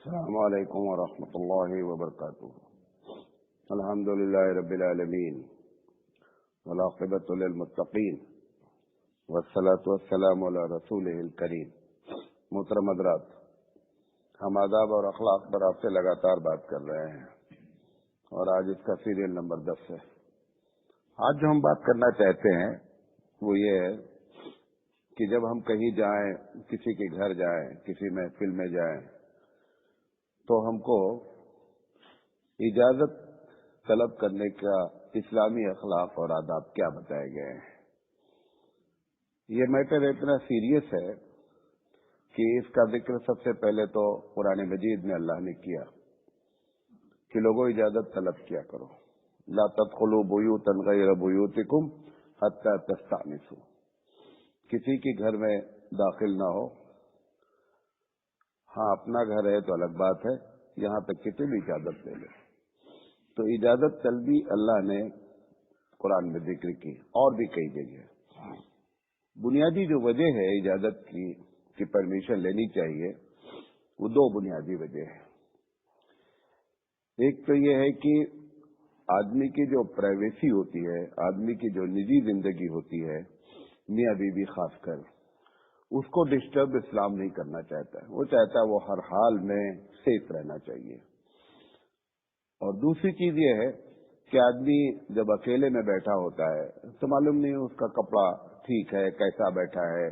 السلام علیکم ورحمۃ اللہ وبرکاتہ۔ الحمد للہ رب العالمین والعاقبۃ للمتقین والصلاۃ والسلام علی رسولہ الکریم۔ محترم حضرات، ہم آداب اور اخلاق پر آپ سے لگاتار بات کر رہے ہیں اور آج اس کا سیریل نمبر 10 ہے۔ آج جو ہم بات کرنا چاہتے ہیں وہ یہ ہے کہ جب ہم کہیں جائیں، کسی کے گھر جائیں، کسی محفل میں جائیں، تو ہم کو اجازت طلب کرنے کا اسلامی اخلاق اور آداب کیا بتائے گئے ہیں۔ یہ میٹر اتنا سیریس ہے کہ اس کا ذکر سب سے پہلے تو قرآن مجید میں اللہ نے کیا کہ لوگوں اجازت طلب کیا کرو، لا تدخلوا بیوتا غیر بیوتکم حتی تستأنسوا، کسی کے گھر میں داخل نہ ہو۔ ہاں، اپنا گھر ہے تو الگ بات ہے، یہاں تک کسی بھی اجازت لے لے۔ تو اجازت طلبی اللہ نے قرآن میں ذکر کی اور بھی کئی جگہ۔ بنیادی جو وجہ ہے اجازت کی پرمیشن لینی چاہیے، وہ دو بنیادی وجہ ہے۔ ایک تو یہ ہے کہ آدمی کی جو پرائیویسی ہوتی ہے، آدمی کی جو نجی زندگی ہوتی ہے، میاں بیوی خاص کر، اس کو ڈسٹرب اسلام نہیں کرنا چاہتا ہے۔ وہ چاہتا ہے وہ ہر حال میں سیف رہنا چاہیے۔ اور دوسری چیز یہ ہے کہ آدمی جب اکیلے میں بیٹھا ہوتا ہے تو معلوم نہیں اس کا کپڑا ٹھیک ہے، کیسا بیٹھا ہے،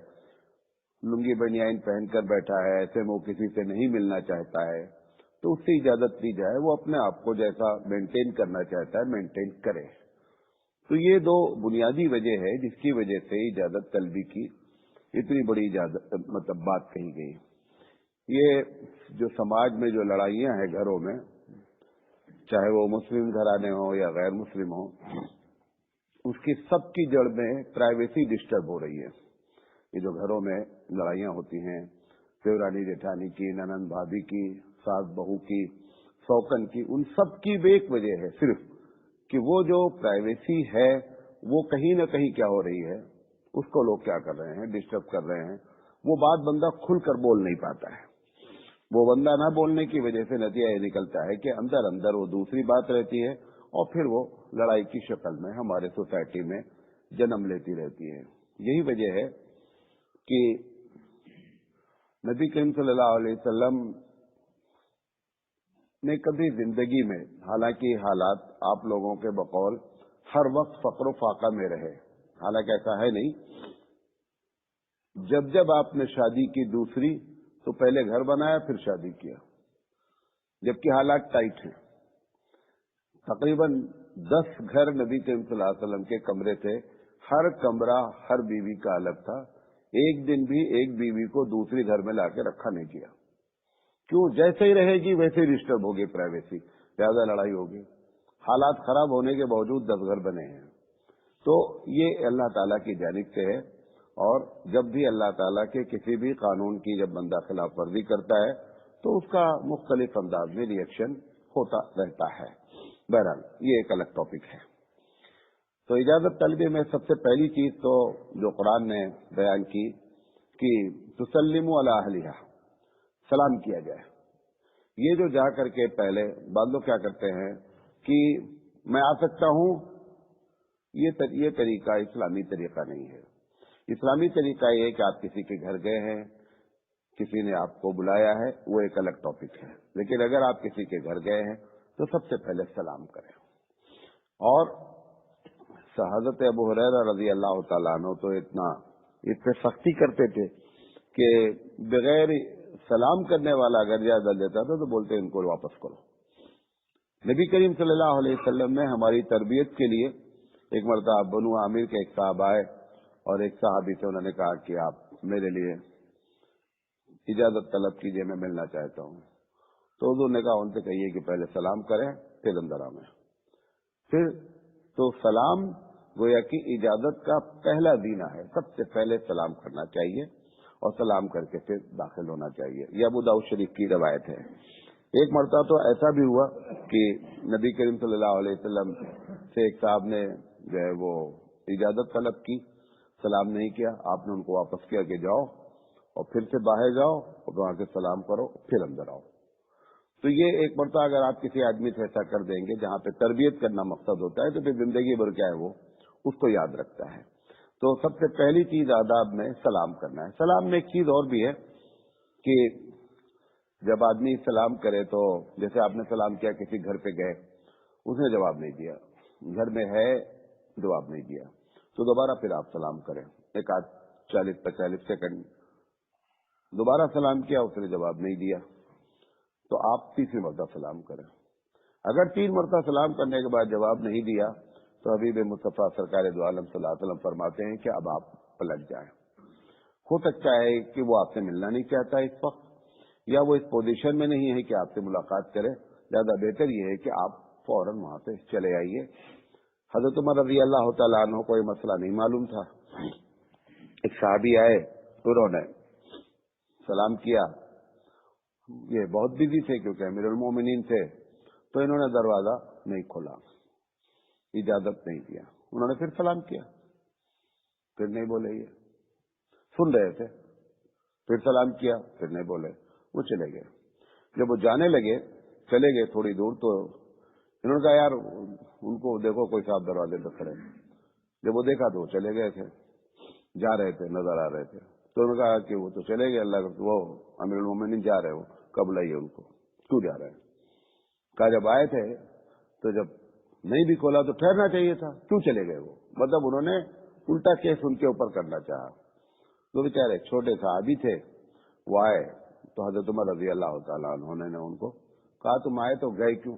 لنگی بنیان پہن کر بیٹھا ہے، ایسے میں وہ کسی سے نہیں ملنا چاہتا ہے، تو اس سے اجازت دی جائے، وہ اپنے آپ کو جیسا مینٹین کرنا چاہتا ہے مینٹین کرے۔ تو یہ دو بنیادی وجہ ہے جس کی وجہ سے اجازت طلبی کی اتنی بڑی بات کہی گئی۔ یہ جو سماج میں جو لڑائیاں ہیں گھروں میں، چاہے وہ مسلم گھرانے ہوں یا غیر مسلم ہوں، اس کی سب کی جڑ میں پرائیویسی ڈسٹرب ہو رہی ہے۔ یہ جو گھروں میں لڑائیاں ہوتی ہیں، دیورانی جیٹھانی کی، ننند بھابھی کی، ساس بہو کی، سوکن کی، ان سب کی ایک وجہ ہے صرف کہ وہ جو پرائیویسی ہے وہ کہیں نہ کہیں کیا ہو رہی ہے، اس کو لوگ کیا کر رہے ہیں، ڈسٹرب کر رہے ہیں۔ وہ بات بندہ کھل کر بول نہیں پاتا ہے۔ وہ بندہ نہ بولنے کی وجہ سے نتیجہ یہ نکلتا ہے کہ اندر اندر وہ دوسری بات رہتی ہے اور پھر وہ لڑائی کی شکل میں ہمارے سوسائٹی میں جنم لیتی رہتی ہے۔ یہی وجہ ہے کہ نبی کریم صلی اللہ علیہ وسلم نے کبھی زندگی میں، حالانکہ حالات آپ لوگوں کے بقول ہر وقت فقر و فاقہ میں رہے، حالانکہ ایسا ہے نہیں، جب آپ نے شادی کی دوسری تو پہلے گھر بنایا پھر شادی کیا، جبکہ حالات ٹائٹ ہیں۔ تقریباً 10 گھر نبی کریم صلی اللہ علیہ وسلم کے کمرے تھے، ہر کمرہ ہر بیوی کا الگ تھا، ایک دن بھی ایک بیوی کو دوسری گھر میں لا کے رکھا نہیں کیا۔ کیوں؟ جیسے ہی رہے گی ویسے ہی ڈسٹرب ہوگی پرائیویسی، زیادہ لڑائی ہوگی۔ حالات خراب ہونے کے باوجود 10 گھر بنے ہیں۔ تو یہ اللہ تعالیٰ کی جانب سے ہے، اور جب بھی اللہ تعالیٰ کے کسی بھی قانون کی جب بندہ خلاف ورزی کرتا ہے تو اس کا مختلف انداز میں ری ایکشن ہوتا رہتا ہے۔ بہرحال یہ ایک الگ ٹاپک ہے۔ تو اجازت طلبی میں سب سے پہلی چیز تو جو قرآن نے بیان کی کہ تسلموا علی اہلہا، سلام کیا جائے۔ یہ جو جا کر کے پہلے بعض لوگ کیا کرتے ہیں کہ میں آ سکتا ہوں، یہ طریقہ اسلامی طریقہ نہیں ہے۔ اسلامی طریقہ یہ ہے کہ آپ کسی کے گھر گئے ہیں، کسی نے آپ کو بلایا ہے، وہ ایک الگ ٹاپک ہے، لیکن اگر آپ کسی کے گھر گئے ہیں تو سب سے پہلے سلام کریں۔ اور حضرت ابو ہریرہ رضی اللہ تعالیٰ عنہ تو اس پہ سختی کرتے تھے کہ بغیر سلام کرنے والا اگر اجازت دیتا تھا تو بولتے ان کو واپس کرو۔ نبی کریم صلی اللہ علیہ وسلم نے ہماری تربیت کے لیے ایک مرتبہ بنو عامر کے ایک صاحب آئے اور ایک صحابی سے انہوں نے کہا کہ آپ میرے لیے اجازت طلب کیجئے، میں ملنا چاہتا ہوں۔ تو حضور نے کہا ان سے کہیے کہ پہلے سلام کریں پھر اندر آئیں۔ پھر تو سلام گویا کہ اجازت کا پہلا زینہ ہے، سب سے پہلے سلام کرنا چاہیے اور سلام کر کے پھر داخل ہونا چاہیے۔ یہ ابو داؤد شریف کی روایت ہے۔ ایک مرتبہ تو ایسا بھی ہوا کہ نبی کریم صلی اللہ علیہ وسلم سے ایک صاحب نے جو ہے وہ اجازت طلب کی، سلام نہیں کیا، آپ نے ان کو واپس کیا کہ جاؤ اور پھر سے باہر جاؤ اور وہاں کے سلام کرو پھر اندر آؤ۔ تو یہ ایک مرتبہ اگر آپ کسی آدمی سے ایسا کر دیں گے جہاں پہ تربیت کرنا مقصد ہوتا ہے تو پھر زندگی بھر کیا ہے وہ اس کو یاد رکھتا ہے. تو سب سے پہلی چیز آداب میں سلام کرنا ہے. سلام میں ایک چیز اور بھی ہے کہ جب آدمی سلام کرے تو جیسے آپ نے سلام کیا کسی گھر پہ گئے, اس نے جواب نہیں دیا, گھر میں ہے جواب نہیں دیا, تو دوبارہ پھر آپ سلام کریں. ایک آدھ 40-45 سیکنڈ دوبارہ سلام کیا, اس نے جواب نہیں دیا, تو آپ تیسری مرتبہ سلام کریں. اگر 3 مرتبہ سلام کرنے کے بعد جواب نہیں دیا تو حبیب مصطفیٰ سرکار دو عالم صلی اللہ علیہ وسلم فرماتے ہیں کہ اب آپ پلٹ جائیں. ہو سکتا ہے کہ وہ آپ سے ملنا نہیں چاہتا اس وقت, یا وہ اس پوزیشن میں نہیں ہے کہ آپ سے ملاقات کرے. زیادہ بہتر یہ ہے کہ آپ فوراً وہاں سے چلے آئیے. حضرت عمر رضی اللہ تعالیٰ عنہ کو یہ مسئلہ نہیں معلوم تھا. ایک صحابی آئے, انہوں نے سلام کیا, یہ بہت بزی تھے کیونکہ امیر المومنین تھے, تو انہوں نے دروازہ نہیں کھولا, اجازت نہیں دیا. انہوں نے پھر سلام کیا, پھر نہیں بولے, یہ سن رہے تھے, پھر سلام کیا, پھر نہیں بولے, وہ چلے گئے. جب وہ جانے لگے, چلے گئے تھوڑی دور, تو انہوں نے کہا یار ان کو دیکھو کوئی صاحب دروازے پہ کھڑے. جب وہ دیکھا تو وہ چلے گئے تھے, جا رہے تھے, نظر آ رہے تھے. تو انہوں نے کہا کہ وہ تو چلے گئے, اللہ کا وہ امیر المومنین جا رہے, ہو کب لائیے ان کو, کیوں جا رہے ہیں. کہا جب آئے تھے تو جب نہیں بھی کھولا تو ٹھہرنا چاہیے تھا, کیوں چلے گئے وہ. مطلب انہوں نے الٹا کیس ان کے اوپر کرنا چاہا. تو بیچارے چھوٹے صحابی تھے, وہ آئے تو حضرت عمر رضی اللہ تعالیٰ عنہ نے ان کو کہا تم آئے تو گئے کیوں.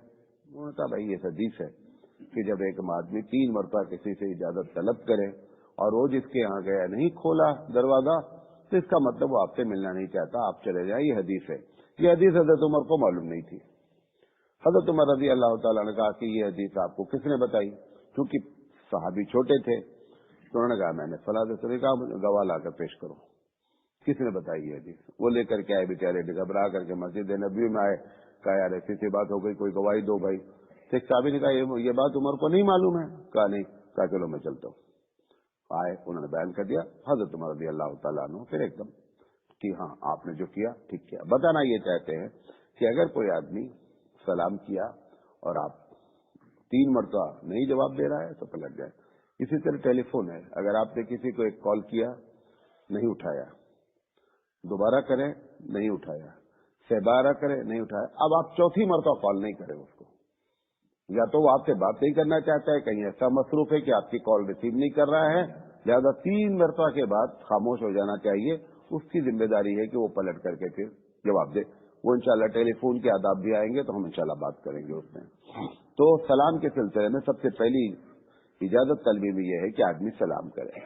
انہوں نے کہا بھائی یہ حدیث ہے کہ جب ایک آدمی 3 مرتبہ کسی سے اجازت طلب کرے اور وہ جس کے یہاں گیا نہیں کھولا دروازہ, تو اس کا مطلب وہ آپ سے ملنا نہیں چاہتا, آپ چلے جائیں. یہ حدیث ہے. یہ حدیث حضرت عمر کو معلوم نہیں تھی. حضرت عمر رضی اللہ تعالیٰ نے کہا کہ یہ حدیث آپ کو کس نے بتائی, کیونکہ صحابی چھوٹے تھے. تو انہوں نے کہا میں نے فلاں سے کہا گواہ لا کر پیش کرو, کس نے بتائی یہ حدیث. وہ لے کر کے آئے بیچارے, گھبرا کر کے مسجد نبوی میں آئے. کہا یار ایسی سی بات ہو گئی, کوئی گواہی دو بھائی. ایک صحابی نے کہا یہ بات عمر کو نہیں معلوم ہے. کہا نہیں. کہا چلو میں چلتا ہوں. آئے, انہوں نے بیان کر دیا. حضرت عمر رضی اللہ تعالیٰ عنہ پھر ایک دم کہ ہاں آپ نے جو کیا ٹھیک کیا. بتانا یہ چاہتے ہیں کہ اگر کوئی آدمی سلام کیا اور آپ 3 مرتبہ نہیں جواب دے رہا ہے تو پلٹ جائے. اسی طرح ٹیلی فون ہے, اگر آپ نے کسی کو ایک کال کیا نہیں اٹھایا, دوبارہ کریں نہیں اٹھایا, 12 کریں نہیں اٹھایا, اب آپ 4تھی مرتبہ کال نہیں کریں اس کو. یا تو وہ آپ سے بات نہیں کرنا چاہتا ہے, کہیں ایسا مصروف ہے کہ آپ کی کال ریسیو نہیں کر رہا ہے, لہٰذا 3 مرتبہ کے بعد خاموش ہو جانا چاہیے. اس کی ذمہ داری ہے کہ وہ پلٹ کر کے پھر جواب دے. وہ انشاءاللہ ٹیلی فون کے آداب بھی آئیں گے تو ہم انشاءاللہ بات کریں گے اس میں. تو سلام کے سلسلے میں سب سے پہلی اجازت طلبی بھی یہ ہے کہ آدمی سلام کرے.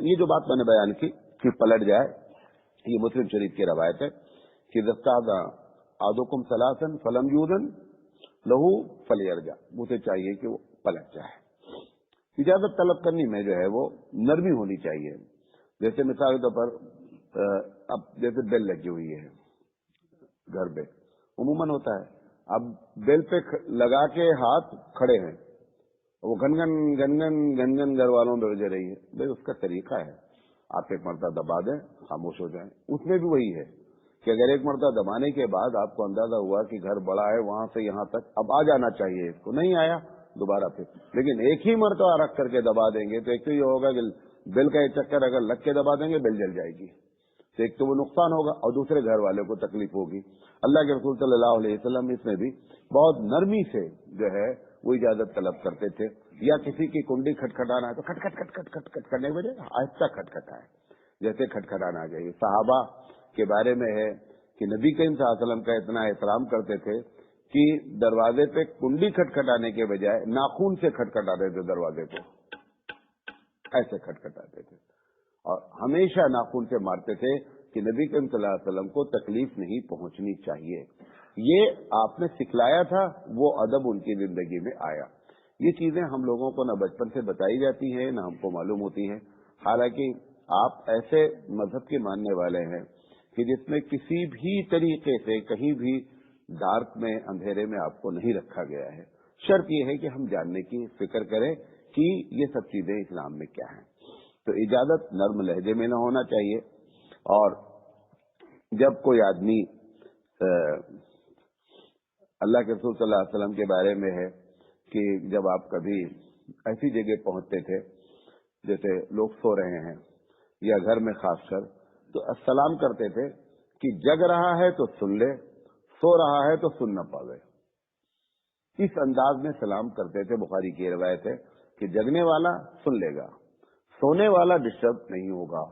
یہ جو بات میں نے بیان کی کہ پلٹ جائے, یہ مسلم شریف کی روایت ہے کہ دستاد آدوکم سلاسن فلم یوزن لہو فلیرجا, مجھے چاہیے کہ وہ پلٹ جائے. اجازت طلب کرنے میں جو ہے وہ نرمی ہونی چاہیے. جیسے مثال کے طور پر اب جیسے بیل لگی ہوئی ہے گھر پہ, عموماً ہوتا ہے, اب بیل پہ لگا کے ہاتھ کھڑے ہیں, وہ گنگن گنگن گنگن گھر والوں میں بجے رہی ہے. بھائی اس کا طریقہ ہے, آپ ایک مرتبہ دبا دیں, خاموش ہو جائیں. اس میں بھی وہی ہے کہ اگر ایک مرتبہ دبانے کے بعد آپ کو اندازہ ہوا کہ گھر بڑا ہے, وہاں سے یہاں تک اب آ جانا چاہیے, اس کو نہیں آیا دوبارہ پھر. لیکن ایک ہی مرتبہ رکھ کر کے دبا دیں گے تو ایک تو یہ ہوگا کہ بیل کا ایک چکر اگر لگ کے دبا دیں گے بیل جل جائے گی, تو ایک تو وہ نقصان ہوگا اور دوسرے گھر والے کو تکلیف ہوگی. اللہ کے رسول صلی اللہ علیہ وسلم اس میں بھی بہت نرمی سے جو ہے وہ اجازت طلب کرتے تھے. یا کسی کی کنڈی کھٹکھٹانا ہے تو کھٹ کھٹ کھٹ کھٹ کھٹ کھٹ کرنے کے بجائے آہستہ کھٹکھٹائے, جیسے کھٹکھٹانا چاہیے. صحابہ کے بارے میں ہے کہ نبی کریم صلی اللہ علیہ وسلم کا اتنا احترام کرتے تھے کہ دروازے پہ کنڈی کھٹکھٹانے کے بجائے ناخون سے کھٹکھٹاتے تھے دروازے کو, ایسے کھٹکھٹاتے تھے, اور ہمیشہ ناخون سے مارتے تھے کہ نبی کریم صلی اللہ علیہ وسلم کو تکلیف نہیں پہنچنی چاہیے. یہ آپ نے سکھلایا تھا, وہ ادب ان کی زندگی میں آیا. یہ چیزیں ہم لوگوں کو نہ بچپن سے بتائی جاتی ہیں نہ ہم کو معلوم ہوتی ہیں. حالانکہ آپ ایسے مذہب کے ماننے والے ہیں کہ جس میں کسی بھی طریقے سے کہیں بھی ڈارک میں, اندھیرے میں آپ کو نہیں رکھا گیا ہے. شرط یہ ہے کہ ہم جاننے کی فکر کریں کہ یہ سب چیزیں اسلام میں کیا ہیں. تو اجازت نرم لہجے میں نہ ہونا چاہیے, اور जब कोई आदमी अल्लाह के रसूल सल्लल्लाहु अलैहि वसल्लम के बारे में है कि जब आप कभी ऐसी जगह पहुंचते थे जैसे लोग सो रहे हैं या घर में खासकर, तो अस्सलाम करते थे कि जग रहा है तो सुन ले, सो रहा है तो सुन न पावे। इस अंदाज में सलाम करते थे। बुखारी की रिवायत है कि जगने वाला सुन लेगा, सोने वाला डिस्टर्ब नहीं होगा,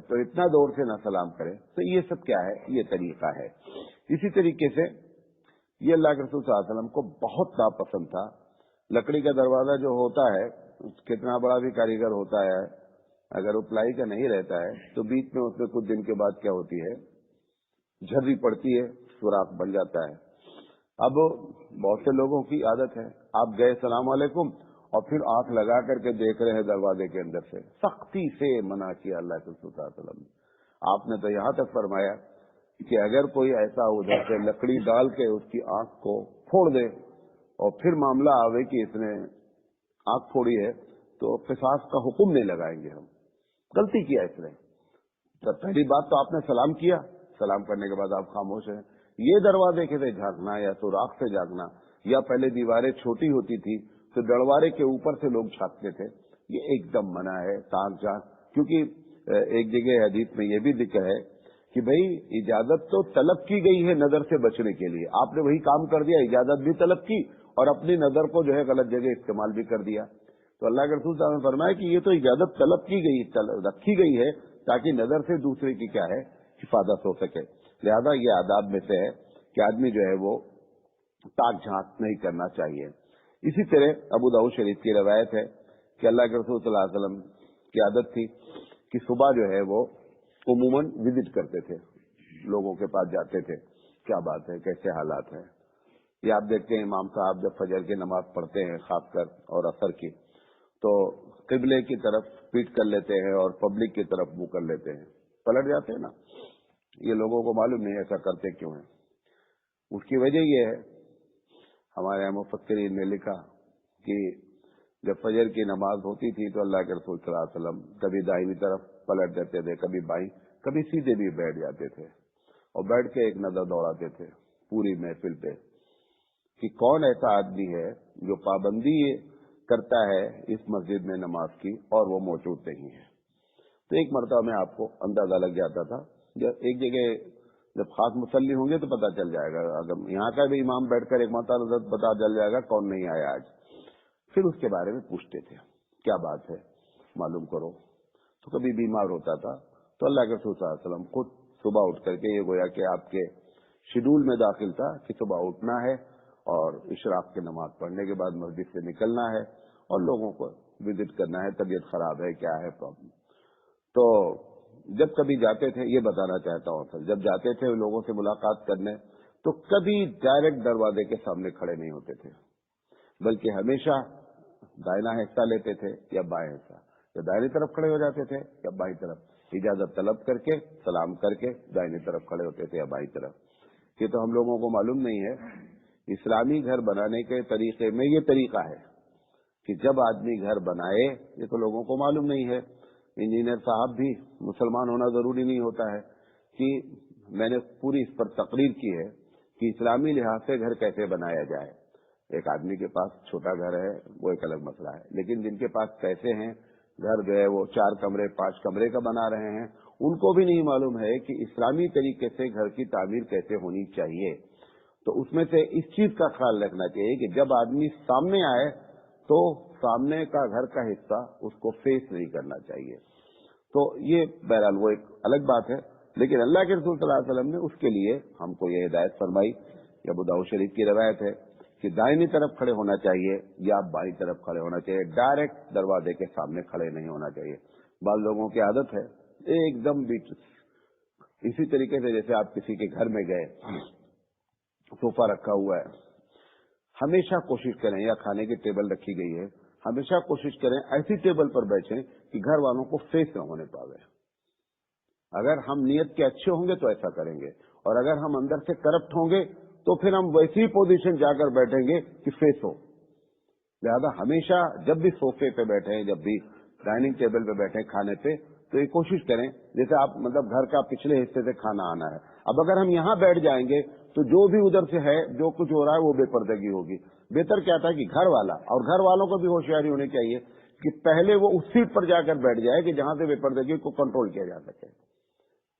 तो इतना जोर से ना सलाम करे। तो ये सब क्या है, ये तरीका है। इसी तरीके से ये अल्लाह के रसूल सल्लल्लाहु अलैहि वसल्लम को बहुत नापसंद था। लकड़ी का दरवाजा जो होता है, कितना बड़ा भी कारीगर होता है, अगर वो प्लाई का नहीं रहता है तो बीच में उसमें कुछ दिन के बाद क्या होती है, झर्री पड़ती है, सुराख बन जाता है। अब बहुत से लोगों की आदत है, आप गए सलाम वालेकुम और फिर आंख लगा करके देख रहे हैं दरवाजे के अंदर से। सख्ती से मना किया अल्लाह के रसूल सल्लल्लाहु अलैहि वसल्लम ने। आपने तो यहां तक फरमाया कि अगर कोई ऐसा उधर से लकड़ी डाल के उसकी आंख को फोड़ दे और फिर मामला आवे कि इसने आंख फोड़ी है, तो किसास का हुक्म नहीं लगाएंगे हम। गलती किया इसने। तो पहली बात तो आपने सलाम किया, सलाम करने के बाद आप खामोश हैं। ये दरवाजे के से झांकना या सुराख से झांकना, या पहले दीवारें छोटी होती थी तो दरवाजे के ऊपर से लोग झांकते थे, ये एकदम मना है। ताक झांक, क्योंकि एक जगह हदीस में ये भी जिक्र है कि भाई इजाजत तो तलब की गई है नजर से बचने के लिए, आपने वही काम कर दिया, इजाजत भी तलब की और अपनी नजर को जो है गलत जगह इस्तेमाल भी कर दिया। तो अल्लाह के रसूल साहब ने फरमाया कि ये तो इजाजत तलब की गई, रखी गई है ताकि नजर से दूसरे की क्या है, हिफाजत हो सके। लिहाजा ये आदाब में से है कि आदमी जो है वो ताक झांक नहीं करना चाहिए। इसी तरह अबू दाऊद शरीफ की रवायत है कि अल्लाह के रसूल सल्लल्लाहु अलैहि वसल्लम की आदत थी कि सुबह जो है वो उमूमन विजिट करते थे, लोगों के पास जाते थे, क्या बात है, कैसे हालात है। ये आप देखते हैं इमाम साहब जब फजर की नमाज पढ़ते हैं खासकर और असर की, तो किबले की तरफ पीठ कर लेते हैं और पब्लिक की तरफ मुंह कर लेते हैं, पलट जाते हैं ना। ये लोगों को मालूम नहीं ऐसा करते क्यों है। उसकी वजह ये है, हमारे यहाँ मुफक्किरीन ने लिखा कि जब फजर की नमाज होती थी तो अल्लाह के रसूल सल्लल्लाहु अलैहि वसल्लम कभी दाहिनी तरफ पलट जाते थे, कभी बाईं, कभी सीधे भी बैठ जाते थे और बैठ के एक नजर दौड़ाते थे पूरी महफिल पे कि कौन ऐसा आदमी है जो पाबंदी करता है इस मस्जिद में नमाज की और वो मौजूद नहीं है। तो एक मरतबा में आपको अंदाजा लग जाता था, जब एक जगह जब खास मुसल्ली होंगे तो पता चल जाएगा, अगर यहाँ का भी इमाम बैठकर एक मरतबा पता चल जाएगा कौन नहीं आया आज। फिर उसके बारे में पूछते थे, क्या बात है मालूम करो। तो कभी बीमार होता था तो अल्लाह के रसूल सल्लल्लाहु अलैहि वसल्लम खुद सुबह उठ करके, ये गोया कि आपके शेड्यूल में दाखिल था कि सुबह उठना है और इशराक की नमाज पढ़ने के बाद मस्जिद से निकलना है और लोगों को विजिट करना है, तबीयत खराब है, क्या है प्रॉब्लम। तो जब कभी जाते थे, ये बताना चाहता हूँ सर, जब जाते थे लोगों से मुलाकात करने तो कभी डायरेक्ट दरवाजे के सामने खड़े नहीं होते थे, बल्कि हमेशा दाहिना हिस्सा लेते थे या बाएं हिस्सा, या दाहिनी तरफ खड़े हो जाते थे या बाईं तरफ, इजाजत तलब करके सलाम करके दाहिनी तरफ खड़े होते थे या बाईं तरफ। ये तो हम लोगों को मालूम नहीं है। इस्लामी घर बनाने के तरीके में ये तरीका है कि जब आदमी घर बनाए, ये तो लोगों को मालूम नहीं है। इंजीनियर साहब भी मुसलमान होना जरूरी नहीं होता है कि मैंने पूरी इस पर तकरीर की है कि इस्लामी लिहाज से घर कैसे बनाया जाए। एक आदमी के पास छोटा घर है वो एक अलग मसला है, लेकिन जिनके पास पैसे हैं, घर जो है वो 4 कमरे 5 कमरे का बना रहे हैं, उनको भी नहीं मालूम है कि इस्लामी तरीके से घर की तामीर कैसे होनी चाहिए। तो उसमें से इस चीज का ख्याल रखना चाहिए कि जब आदमी सामने आए तो सामने का घर का हिस्सा उसको फेस नहीं करना चाहिए। तो ये बहरहाल वो एक अलग बात है, लेकिन अल्लाह के रसूल सल्लल्लाहु अलैहि वसल्लम ने उसके लिए हमको ये हिदायत फरमाई। अबू दाऊद शरीफ की रवायत है कि दाहिनी तरफ खड़े होना चाहिए या बाईं तरफ खड़े होना चाहिए, डायरेक्ट दरवाजे के सामने खड़े नहीं होना चाहिए। बाल लोगों की आदत है एकदम बीच। इसी तरीके से जैसे आप किसी के घर में गए, सोफा रखा हुआ है, हमेशा कोशिश करें, या खाने की टेबल रखी गई है, हमेशा कोशिश करें ऐसी टेबल पर बैठें कि घर वालों को फेस न होने पावे। अगर हम नियत के अच्छे होंगे तो ऐसा करेंगे, और अगर हम अंदर से करप्ट होंगे तो फिर हम वैसी पोजीशन जाकर बैठेंगे कि फेस हो। लिहाजा हमेशा जब भी सोफे पे बैठे, जब भी डाइनिंग टेबल पे बैठे खाने पे, तो ये कोशिश करें, जैसे आप मतलब घर का पिछले हिस्से से खाना आना है, अब अगर हम यहाँ बैठ जाएंगे तो जो भी उधर से है जो कुछ हो रहा है वो बेपर्दगी होगी। बेहतर क्या था कि घर वाला और घर वालों को भी होशियारी होनी चाहिए कि पहले वो उस सीट पर जाकर बैठ जाए कि जहां से बेपर्दगी को कंट्रोल किया जा सके।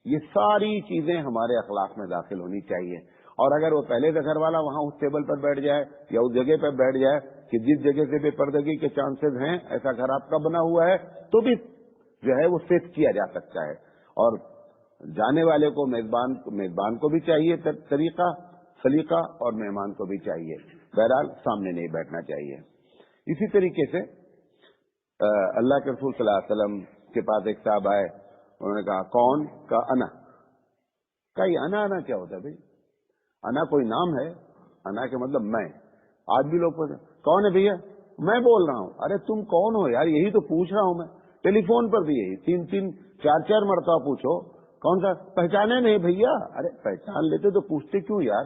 ये सारी चीजें हमारे अखलाक में दाखिल होनी चाहिए। और अगर वो पहले से घर वाला वहां उस टेबल पर बैठ जाए या उस जगह पर बैठ जाए कि जिस जगह से बेपर्दगी के चांसेस हैं, ऐसा घर आपका बना हुआ है, तो भी जो है वो सेट किया जा सकता है। और जाने वाले को मेजबान को भी चाहिए तरीका सलीका, और मेहमान को भी चाहिए बहरहाल सामने नहीं बैठना चाहिए। इसी तरीके से अल्लाह के रसूल सल्लल्लाहु अलैहि वसल्लम के पास एक साहब आए, उन्होंने कहा कौन? का अना। का ये अना क्या होता है भाई? अना कोई नाम है? अना के मतलब मैं। आज भी लोग पूछते कौन है भैया? मैं बोल रहा हूं। अरे तुम कौन हो यार, यही तो पूछ रहा हूं मैं। टेलीफोन पर भी यही 3-3 4-4 मरतबा पूछो कौन सा, पहचाने नहीं भैया। अरे पहचान लेते तो पूछते क्यों यार?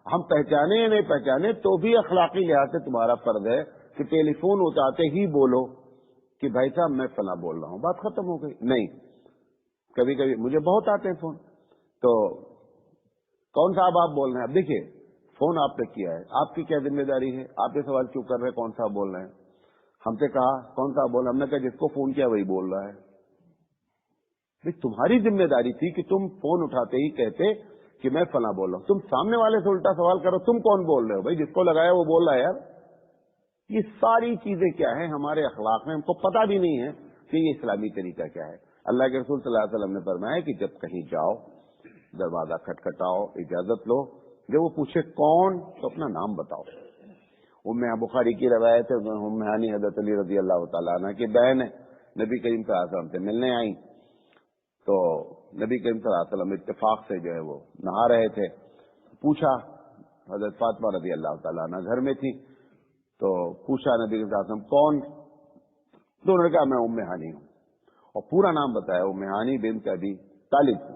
हम पहचाने या नहीं पहचाने तो भी अखलाकी लिहाज से तुम्हारा फर्ज है कि टेलीफोन उठाते ही बोलो कि भाई साहब मैं फला बोल रहा हूं, बात खत्म हो गई। नहीं, कभी कभी मुझे बहुत आते हैं फोन, तो कौन साहब आप बोल रहे हैं? अब देखिए फोन आपने किया है, आपकी क्या जिम्मेदारी है? आप ये सवाल क्यों कर रहे हैं कौन साहब बोल रहे हैं? हमसे कहा कौन साहब बोल रहे, हमने कहा जिसको फोन किया वही बोल रहा है। भाई तुम्हारी जिम्मेदारी थी कि तुम फोन उठाते ही कहते कि मैं फला बोल रहा हूं। तुम सामने वाले से उल्टा सवाल करो तुम कौन बोल रहे हो? भाई जिसको लगाया वो बोल रहा है यार। ये सारी चीजें क्या है हमारे अखलाक में, हमको पता भी नहीं है कि ये इस्लामी तरीका क्या है। अल्लाह के रसूल सल्लल्लाहु अलैहि वसल्लम ने फरमाया कि जब कहीं जाओ दरवाजा खटखटाओ, इजाजत लो, जब वो पूछे कौन तो अपना नाम बताओ। उम्मे बुखारी की रवायत है, उम्मे हानी हज़रत अली रज़ी अल्लाह तआला अन्हा की बहन है, नबी करीम सल्लल्लाहु अलैहि वसल्लम से मिलने आई, तो नबी करीम सल्लल्लाहु अलैहि वसल्लम इत्तेफाक से जो है वो नहा रहे थे। पूछा, हज़रत फातिमा रज़ी अल्लाह तआला अन्हा घर में थी, तो पूछा नबी करीम सल्लल्लाहु अलैहि वसल्लम कौन? तो उन्होंने कहा मैं उम्मे हानी हूं, और पूरा नाम बताया, उम्मे हानी बिन्त अबी तालिब।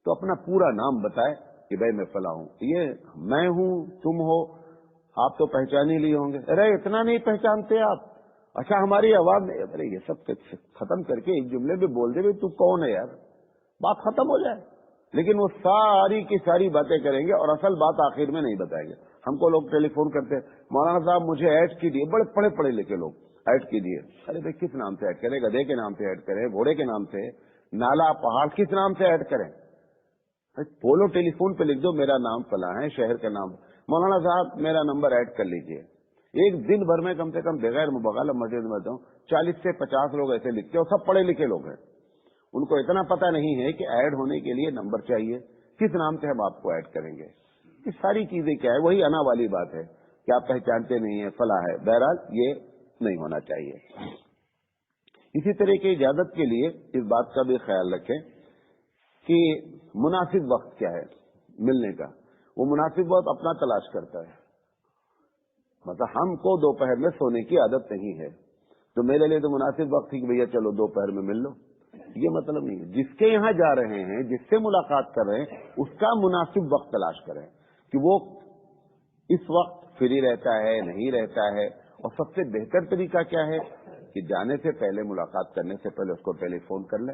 तो अपना पूरा नाम बताए कि भाई मैं फला हूं। ये मैं हूं, तुम हो, आप तो पहचान ही लिए होंगे। अरे इतना नहीं पहचानते आप? अच्छा हमारी आवाज नहीं। अरे ये सब खत्म करके एक जुमले में बोल दे भाई तू कौन है यार, बात खत्म हो जाए। लेकिन वो सारी की सारी बातें करेंगे और असल बात आखिर में नहीं बताएंगे। हमको लोग टेलीफोन करते हैं, मौलाना साहब मुझे ऐड कीजिए, बड़े पढ़े पढ़े लिखे लोग ऐड कीजिए। अरे भाई किस नाम से ऐड करें? गधे के नाम से ऐड करें, घोड़े के नाम से, नाला पहाड़, किस नाम से ऐड करें? बोलो टेलीफोन पे लिख दो मेरा नाम फला है, शहर का नाम, मौलाना साहब मेरा नंबर ऐड कर लीजिए। एक दिन भर में कम से कम बगैर मुबगला मस्जिद में 40 से 50 लोग ऐसे लिखते हैं, और सब पढ़े लिखे लोग हैं। उनको इतना पता नहीं है कि ऐड होने के लिए नंबर चाहिए, किस नाम से हम आपको ऐड करेंगे। ये सारी चीजें क्या है, वही अना वाली बात है कि आप पहचानते नहीं है, फला है। बहरहाल ये नहीं होना चाहिए। इसी तरह की इजाजत के लिए इस बात का भी ख्याल रखें कि मुनासिब वक्त क्या है मिलने का। वो मुनासिब वक्त अपना तलाश करता है। मतलब हमको दोपहर में सोने की आदत नहीं है, तो मेरे लिए तो मुनासिब वक्त थी कि भैया चलो दोपहर में मिल लो। ये मतलब नहीं है। जिसके यहाँ जा रहे हैं, जिससे मुलाकात कर रहे हैं, उसका मुनासिब वक्त तलाश करें कि वो इस वक्त फ्री रहता है नहीं रहता है। और सबसे बेहतर तरीका क्या है कि जाने से पहले, मुलाकात करने से पहले उसको टेलीफोन कर ले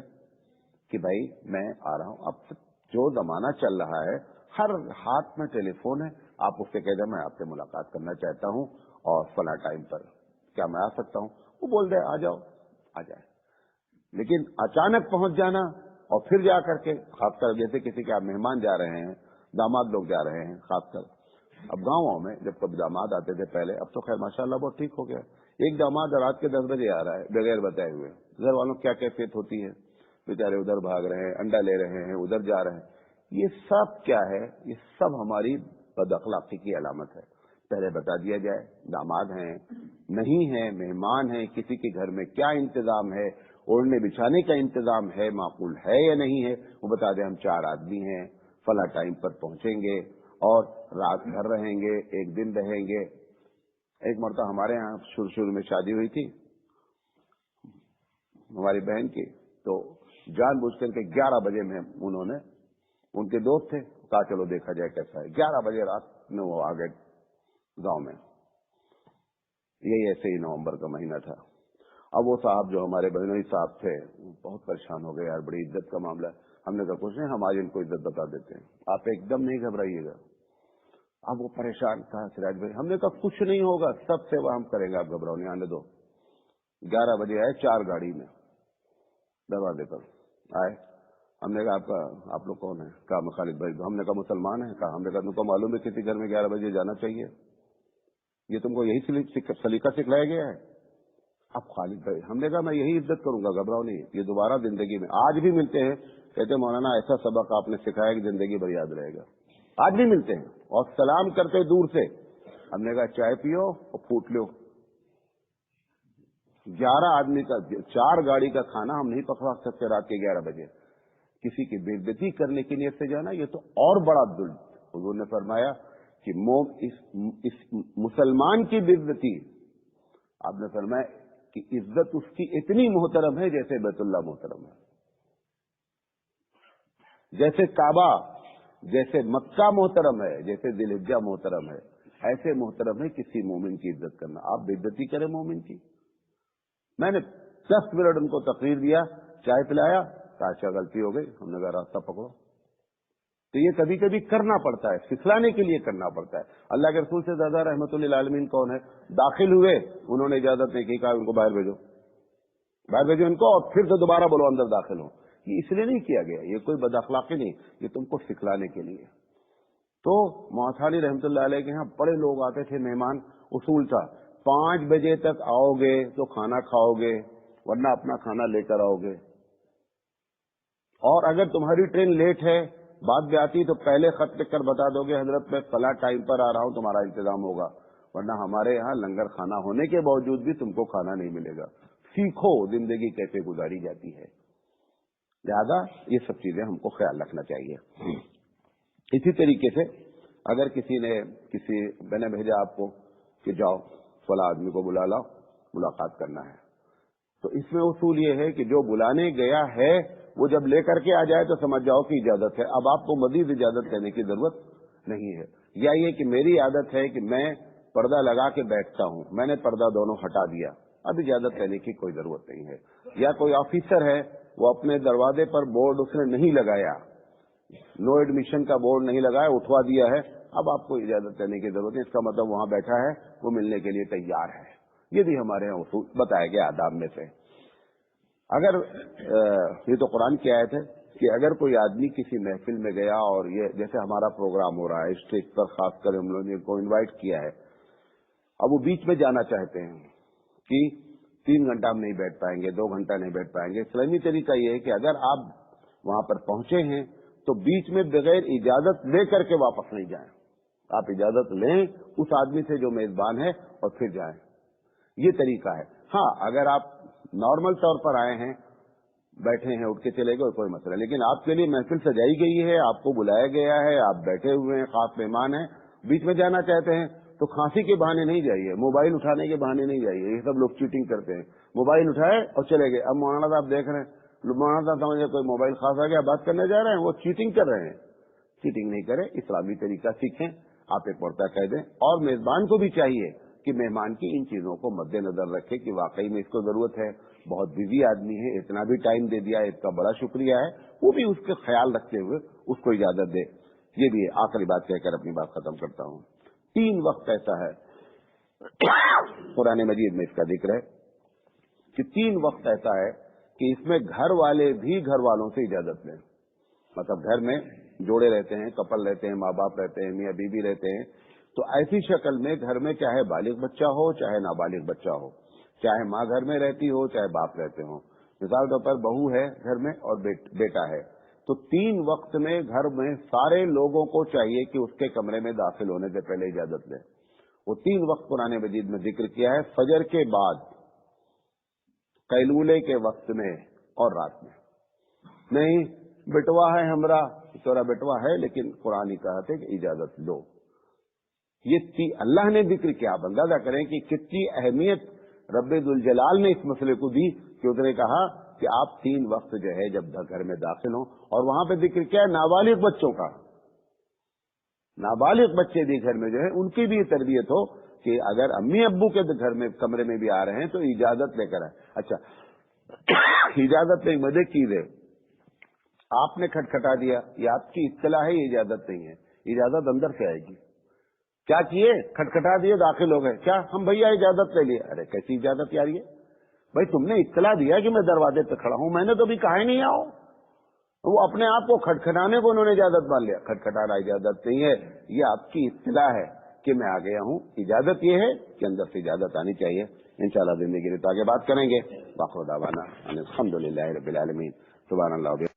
कि भाई मैं आ रहा हूं। अब जो जमाना चल रहा है, हर हाथ में टेलीफोन है, आप उससे कह दे मैं आपसे मुलाकात करना चाहता हूं और फला टाइम पर क्या मैं आ सकता हूं? वो बोल दे आ जाओ, आ जाए। लेकिन अचानक पहुंच जाना और फिर जा करके, खासकर जैसे किसी के आप मेहमान जा रहे हैं, दामाद लोग जा रहे हैं, खासकर अब गाँवों में जब कभी दामाद आते थे पहले, अब तो खैर माशाल्लाह बहुत ठीक हो गया। एक दामाद रात के 10 बजे आ रहा है बगैर बताए हुए, घर वालों क्या कैफियत होती है, बेचारे उधर भाग रहे हैं, अंडा ले रहे हैं, उधर जा रहे हैं। ये सब क्या है? ये सब हमारी बदअखलाकी की अलामत है। पहले बता दिया जाए दामाद हैं नहीं है, मेहमान हैं, किसी के घर में क्या इंतजाम है, ओढ़ने बिछाने का इंतजाम है, माकूल है या नहीं है, वो बता दें हम 4 आदमी हैं, फला टाइम पर पहुंचेंगे और रात भर रहेंगे, एक दिन रहेंगे। एक मरतबा हमारे यहाँ शुरू में शादी हुई थी हमारी बहन की, तो जानबूझ करके 11 बजे में उन्होंने, उनके दोस्त थे, कहा चलो देखा जाए कैसा है। 11 बजे रात में वो आ गए गांव में। यही ऐसे ही नवंबर का महीना था। अब वो साहब जो हमारे बहनोई साहब थे बहुत परेशान हो गए, यार बड़ी इज्जत का मामला है। हमने कहा कुछ नहीं, हम आज इनको इज्जत बता देते हैं, आप एकदम नहीं घबराइएगा। अब वो परेशान था सिराज भाई, हमने कहा कुछ नहीं होगा, सब सेवा हम करेंगे, आप घबराओ नहीं, आने दो। 11 बजे आए 4 गाड़ी में, दरवाजे पर आए। हमने कहा आप लोग कौन है? कहा मैं खालिद भाई। हमने कहा मुसलमान है? कहा। हमने कहा तुमको मालूम है किसी घर में 11 बजे जाना चाहिए? ये तुमको यही सलीका सिखलाया गया है? अब खालिद भाई, हमने कहा मैं यही इज्जत करूंगा, घबराओ नहीं, ये दोबारा जिंदगी में आज भी मिलते हैं, कहते मौलाना ऐसा सबक आपने सिखाया कि जिंदगी भर याद रहेगा। आज भी मिलते हैं और सलाम करते दूर से। हमने कहा चाय पियो और फूट लो। 11 आदमी का 4 गाड़ी का खाना हम नहीं पकवा सकते रात के 11 बजे। किसी की बेइज्जती करने की नियत से जाना, ये तो और बड़ा जुल्म। हुजूर ने फरमाया कि इस मुसलमान की बेइज्जती, आपने फरमाया कि इज्जत उसकी इतनी मोहतरम है जैसे बैतुल्ला मोहतरम है, जैसे काबा, जैसे मक्का मोहतरम है, जैसे दिलहिज्जा मोहतरम है, ऐसे मोहतरम है किसी मोमिन की इज्जत करना। आप बेइज्जती करें मोमिन की। मैंने 10 मिनट उनको तकरीर दिया, चाय पिलाया, कहा अच्छा गलती हो गई, हमने कहा रास्ता पकड़ो। तो ये कभी कभी करना पड़ता है, सिखलाने के लिए करना पड़ता है। अल्लाह के रसूल से ज्यादा रहमतुल्लिल आलमीन कौन है? दाखिल हुए, उन्होंने इजाजत नहीं की, कहा उनको बाहर भेजो, बाहर भेजो इनको, और फिर से दोबारा बोलो अंदर दाखिल हो। ये इसलिए नहीं किया गया, ये कोई बदअखलाकी नहीं, ये तुमको सिखलाने के लिए। तो मौसाली रहमतुल्लाह अलैह के यहाँ बड़े लोग आते थे, मेहमान। उसूल था 5 बजे तक आओगे तो खाना खाओगे, वरना अपना खाना लेकर आओगे। और अगर तुम्हारी ट्रेन लेट है, बात भी आती तो पहले खत लिख कर बता दोगे, हजरत मैं फला टाइम पर आ रहा हूं, तुम्हारा इंतजाम होगा। वरना हमारे यहाँ लंगर खाना होने के बावजूद भी तुमको खाना नहीं मिलेगा। सीखो जिंदगी कैसे गुजारी जाती है। लिहाजा ये सब चीजें हमको ख्याल रखना चाहिए। इसी तरीके से अगर किसी मैंने भेजा आपको कि जाओ फला आदमी को बुला लाओ, मुलाकात करना है, तो इसमें उसूल ये है कि जो बुलाने गया है वो जब लेकर के आ जाए तो समझ जाओ कि इजाजत है। अब आपको मजीद इजाजत देने की जरूरत नहीं है। या ये कि मेरी आदत है कि मैं पर्दा लगा के बैठता हूं, मैंने पर्दा दोनों हटा दिया, अब इजाजत देने की कोई जरूरत नहीं है। या कोई ऑफिसर है, वो अपने दरवाजे पर बोर्ड उसने नहीं लगाया, नो एडमिशन का बोर्ड नहीं लगाया, उठवा दिया है, अब आपको इजाजत देने की जरूरत है। इसका मतलब वहां बैठा है, वो मिलने के लिए तैयार है। ये भी हमारे यहाँ उसूल बताया गया आदाब में से। अगर ये तो कुरान की आयत है कि अगर कोई आदमी किसी महफिल में गया, और ये जैसे हमारा प्रोग्राम हो रहा है स्टेज पर, खासकर हम लोगों ने को इन्वाइट किया है, अब वो बीच में जाना चाहते हैं कि 3 घंटा हम नहीं बैठ पाएंगे, 2 घंटा नहीं बैठ पाएंगे। इस्लामी तरीका ये है कि अगर आप वहां पर पहुंचे हैं तो बीच में बगैर इजाजत लेकर के वापस नहीं जाएं। आप इजाजत लें उस आदमी से जो मेजबान है और फिर जाएं। ये तरीका है। हाँ, अगर आप नॉर्मल तौर पर आए हैं, बैठे हैं, उठ के चले गए, कोई मसला, लेकिन आपके लिए महफिल सजाई गई है, आपको बुलाया गया है, आप बैठे हुए हैं, खास मेहमान हैं, बीच में जाना चाहते हैं तो खांसी के बहाने नहीं जाइए, मोबाइल उठाने के बहाने नहीं जाइए। ये सब लोग चीटिंग करते हैं, मोबाइल उठाए और चले गए। अब मौलाना साहब देख रहे हैं, मौलाना साहब समझे कोई मोबाइल खास आ गया, बात करने जा रहे हैं, वो चीटिंग कर रहे हैं। चीटिंग नहीं करें, इस्लामी तरीका सीखें, आप एक मरतबा कह दें। और मेजबान को भी चाहिए कि मेहमान की इन चीजों को मद्देनजर रखे कि वाकई में इसको जरूरत है, बहुत बिजी आदमी है, इतना भी टाइम दे दिया, इसका बड़ा शुक्रिया है, वो भी उसका ख्याल रखते हुए उसको इजाजत दे। ये भी है। आखिरी बात कहकर अपनी बात खत्म करता हूँ। 3 वक्त ऐसा है कुरान मजीद में इसका जिक्र है कि 3 वक्त ऐसा है कि इसमें घर वाले भी घर वालों से इजाजत लें। मतलब घर में जोड़े रहते हैं, कपल रहते हैं, माँ बाप रहते हैं, मियाँ बीबी रहते हैं, तो ऐसी शक्ल में घर में चाहे बालिग बच्चा हो चाहे नाबालिग बच्चा हो, चाहे माँ घर में रहती हो चाहे बाप रहते हो, मिसाल के तौर पर बहू है घर में और बेटा है, तो 3 वक्त में घर में सारे लोगों को चाहिए कि उसके कमरे में दाखिल होने से पहले इजाजत लें। वो 3 वक्त कुरान मजीद में जिक्र किया है, फजर के बाद, कैलूले के वक्त में और रात में। नहीं बेटवा है हमरा, तोरा बेटवा है, लेकिन कुरान ही कहते कि इजाजत लो। ये अल्लाह ने जिक्र किया। आप अंदाजा करें कि कितनी अहमियत रब्बे दुल जलाल ने इस मसले को दी कि उसने कहा कि आप 3 वक्त जो है जब घर में दाखिल हो, और वहां पे जिक्र किया है नाबालिग बच्चों का। नाबालिग बच्चे भी घर में जो है उनकी भी तरबियत हो کہ اگر امی ابو کے گھر میں کمرے میں بھی آ رہے ہیں تو اجازت لے کر آئے. اچھا اجازت نہیں، مزے چیز ہے، آپ نے کھٹکھٹا دیا، یہ آپ کی اطلاع ہے، یہ اجازت نہیں ہے. اجازت اندر سے آئے گی. کیا کیے؟ کھٹکھٹا دیے، داخل ہو گئے. کیا ہم بھیا اجازت لے لیے؟ ارے کیسی اجازت یار؟ یہ بھائی تم نے اطلاع دیا کہ میں دروازے پہ کھڑا ہوں، میں نے تو ابھی کہا ہی نہیں آؤ. وہ اپنے آپ کو کھٹکھٹانے کو انہوں نے اجازت مان لیا. کھٹکھٹانا اجازت نہیں ہے، یہ آپ کی اطلاع ہے کہ میں آ گیا ہوں. اجازت یہ ہے کہ اندر سے اجازت آنی چاہیے. انشاءاللہ زندگی میں تو آگے بات کریں گے. باخر دعوانا الحمدللہ رب العالمین. سبحان اللہ.